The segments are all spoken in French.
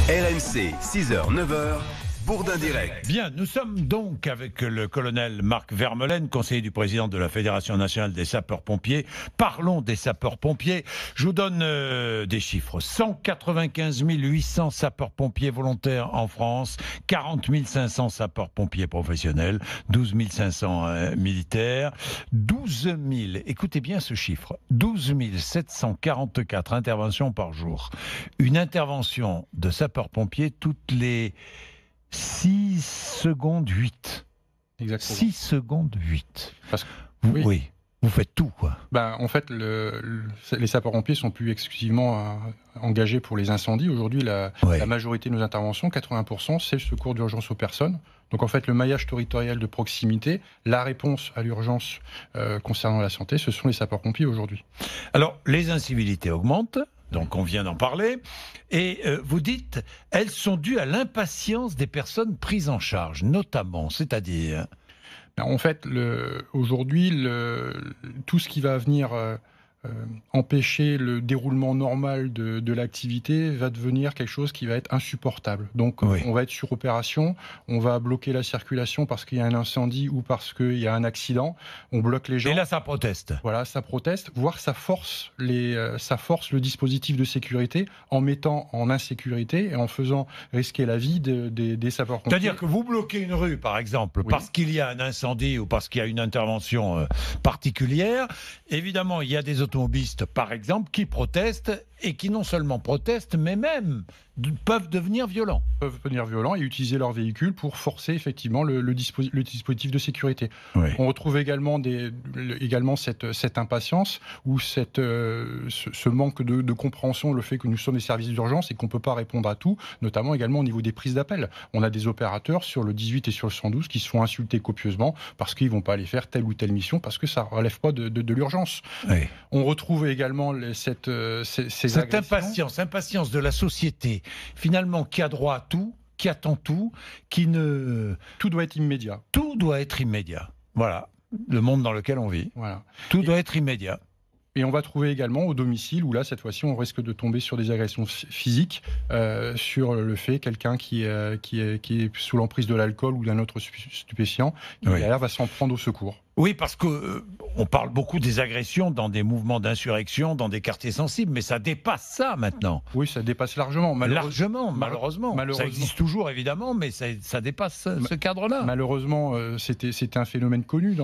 RMC, 6h, 9h, Bourdin Direct. Bien, nous sommes donc avec le colonel Marc Vermeulen, conseiller du président de la Fédération nationale des sapeurs-pompiers. Parlons des sapeurs-pompiers. Je vous donne des chiffres. 195 800 sapeurs-pompiers volontaires en France, 40 500 sapeurs-pompiers professionnels, 12 500 militaires, 12 000, écoutez bien ce chiffre, 12 744 interventions par jour. Une intervention de sapeurs-pompiers toutes les 6 secondes 8. Exactement. 6 secondes 8. Parce que, oui, vous faites tout, quoi. En fait, les sapeurs-pompiers sont plus exclusivement engagés pour les incendies. Aujourd'hui, la majorité de nos interventions, 80%, c'est le secours d'urgence aux personnes. Donc en fait, le maillage territorial de proximité, la réponse à l'urgence concernant la santé, ce sont les sapeurs-pompiers aujourd'hui. Alors, les incivilités augmentent. Donc on vient d'en parler, et vous dites, elles sont dues à l'impatience des personnes prises en charge, notamment, c'est-à-dire... En fait, aujourd'hui, tout ce qui va venir empêcher le déroulement normal de l'activité va devenir quelque chose qui va être insupportable. Donc on va être sur opération, on va bloquer la circulation parce qu'il y a un incendie ou parce qu'il y a un accident, on bloque les gens. Et là, ça proteste. Voilà, ça proteste, voire ça force le dispositif de sécurité en mettant en insécurité et en faisant risquer la vie des sapeurs-pompiers. C'est-à-dire que vous bloquez une rue, par exemple, parce qu'il y a un incendie ou parce qu'il y a une intervention particulière. Évidemment, il y a des automobilistes, par exemple, qui protestent et qui non seulement protestent, mais même peuvent devenir violents. Peuvent devenir violents et utiliser leur véhicule pour forcer effectivement le dispositif de sécurité. Oui. On retrouve également cette impatience ou ce manque de compréhension, le fait que nous sommes des services d'urgence et qu'on ne peut pas répondre à tout, notamment également au niveau des prises d'appel. On a des opérateurs sur le 18 et sur le 112 qui se font insulter copieusement parce qu'ils ne vont pas aller faire telle ou telle mission parce que ça ne relève pas de l'urgence. Oui. On retrouve également cette impatience de la société, finalement, qui a droit à tout, qui attend tout, Tout doit être immédiat. Tout doit être immédiat. Voilà, le monde dans lequel on vit. Voilà. Tout doit être immédiat. Et on va trouver également au domicile, où là, cette fois-ci, on risque de tomber sur des agressions physiques, sur le fait quelqu'un qui est sous l'emprise de l'alcool ou d'un autre stupéfiant, qui derrière va s'en prendre au secours. Oui, parce qu'on parle beaucoup des agressions dans des mouvements d'insurrection, dans des quartiers sensibles, mais ça dépasse ça maintenant. Oui, ça dépasse largement. Malheureusement. Ça existe toujours, évidemment, mais ça dépasse ce cadre-là. Malheureusement, c'était un phénomène connu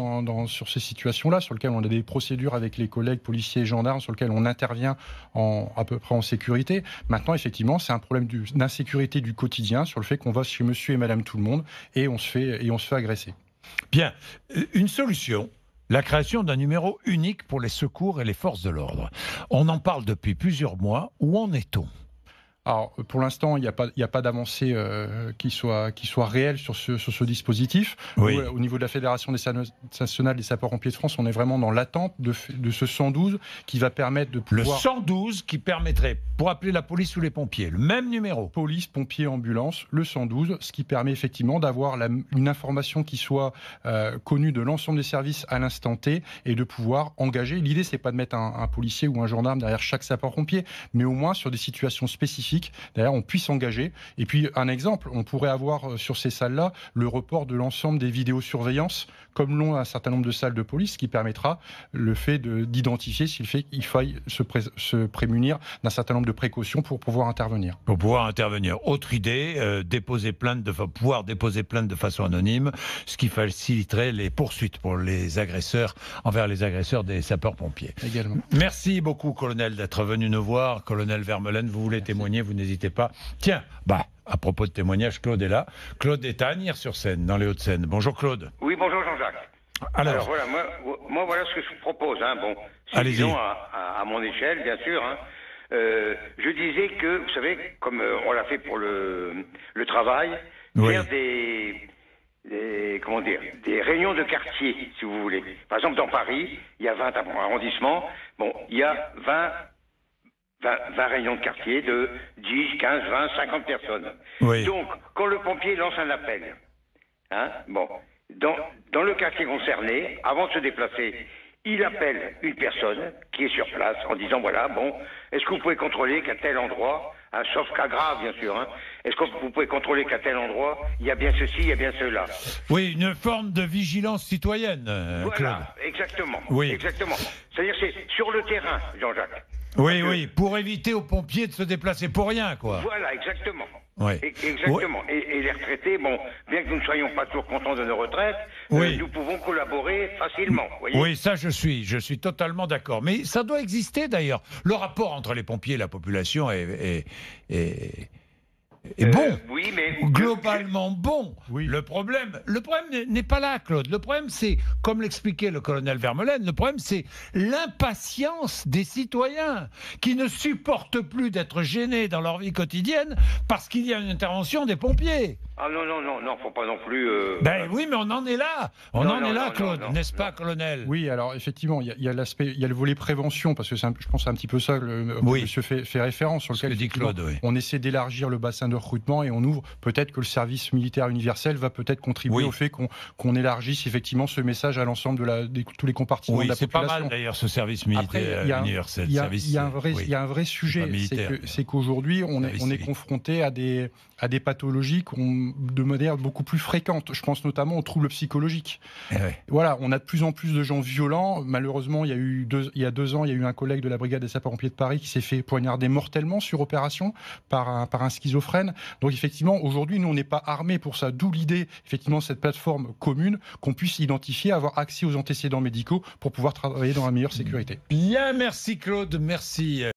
sur ces situations-là, sur lequel on a des procédures avec les collègues policiers et gendarmes, sur lequel on intervient à peu près en sécurité. Maintenant, effectivement, c'est un problème d'insécurité du quotidien, sur le fait qu'on va chez monsieur et madame tout le monde, et on se fait agresser. Bien, une solution, la création d'un numéro unique pour les secours et les forces de l'ordre. On en parle depuis plusieurs mois. Où en est-on ? Alors, pour l'instant, il n'y a pas d'avancée qui soit réelle sur ce dispositif. Oui. Au niveau de la Fédération nationale des sapeurs-pompiers de France, on est vraiment dans l'attente de ce 112 qui va permettre de pouvoir... Le 112 qui permettrait, pour appeler la police ou les pompiers, le même numéro. Police, pompiers, ambulance, le 112, ce qui permet effectivement d'avoir une information qui soit connue de l'ensemble des services à l'instant T et de pouvoir engager. L'idée, c'est pas de mettre un policier ou un gendarme derrière chaque sapeur-pompier, mais au moins sur des situations spécifiques, d'ailleurs, on puisse s'engager. Et puis, un exemple, on pourrait avoir sur ces salles-là le report de l'ensemble des vidéosurveillances, comme l'ont un certain nombre de salles de police, qui permettra le fait d'identifier s'il fait qu'il faille se prémunir d'un certain nombre de précautions pour pouvoir intervenir. Pour pouvoir intervenir. Autre idée, pouvoir déposer plainte de façon anonyme, ce qui faciliterait les poursuites pour les agresseurs, envers les agresseurs des sapeurs-pompiers. Également. Merci beaucoup, colonel, d'être venu nous voir. Colonel Vermeulen, vous voulez témoigner, vous n'hésitez pas. Tiens, à propos de témoignage, Claude est là. Claude est à Agnières-sur-Seine, dans les Hauts-de-Seine. Bonjour Claude. Oui, bonjour Jean-Jacques. Alors voilà, moi voilà ce que je vous propose. Disons à mon échelle, bien sûr. Je disais que, vous savez, comme on l'a fait pour le travail, faire des réunions de quartier, si vous voulez. Par exemple, dans Paris, il y a 20 arrondissements. Il y a 20 réunions de quartier de 10, 15, 20, 50 personnes. Oui. Donc, quand le pompier lance un appel, dans le quartier concerné, avant de se déplacer, il appelle une personne qui est sur place en disant, est-ce que vous pouvez contrôler qu'à tel endroit, sauf cas grave bien sûr, Est-ce que vous pouvez contrôler qu'à tel endroit, il y a bien ceci, il y a bien cela? Oui, une forme de vigilance citoyenne, voilà, Claude. Exactement. Oui. Exactement. C'est-à-dire c'est sur le terrain, Jean-Jacques. Oui, oui, pour éviter aux pompiers de se déplacer pour rien, quoi. Voilà, exactement. Oui. Exactement. Oui. Et les retraités, bon, bien que nous ne soyons pas toujours contents de nos retraites, oui. Nous pouvons collaborer facilement. Voyez. Oui, ça je suis totalement d'accord. Mais ça doit exister d'ailleurs. Le rapport entre les pompiers et la population est bon. Oui, mais globalement bon. Oui. Le problème n'est pas là, Claude. Le problème, c'est, comme l'expliquait le colonel Vermeulen, le problème, c'est l'impatience des citoyens qui ne supportent plus d'être gênés dans leur vie quotidienne parce qu'il y a une intervention des pompiers. Ah non, faut pas non plus... Ben oui, mais on en est là. On en est là, Claude, n'est-ce pas, colonel? Oui, alors effectivement, il y a l'aspect, il y a le volet prévention, parce que je pense que c'est un petit peu ça que monsieur fait référence, sur lequel dit Claude, oui. On essaie d'élargir le bassin de recrutement et on ouvre, peut-être que le service militaire universel va peut-être contribuer au fait qu'on élargisse effectivement ce message à l'ensemble de tous les compartiments de la population. Oui, c'est pas mal d'ailleurs ce service militaire universel. Il y a un vrai sujet, c'est qu'aujourd'hui on est confronté à des pathologies de manière beaucoup plus fréquente. Je pense notamment aux troubles psychologiques. Voilà, on a de plus en plus de gens violents. Malheureusement, il y a 2 ans, il y a eu un collègue de la brigade des sapeurs-pompiers de Paris qui s'est fait poignarder mortellement sur opération par un schizophrène. Donc effectivement, aujourd'hui, nous, on n'est pas armés pour ça. D'où l'idée, effectivement, cette plateforme commune, qu'on puisse identifier, avoir accès aux antécédents médicaux pour pouvoir travailler dans la meilleure sécurité. Bien, merci Claude, merci.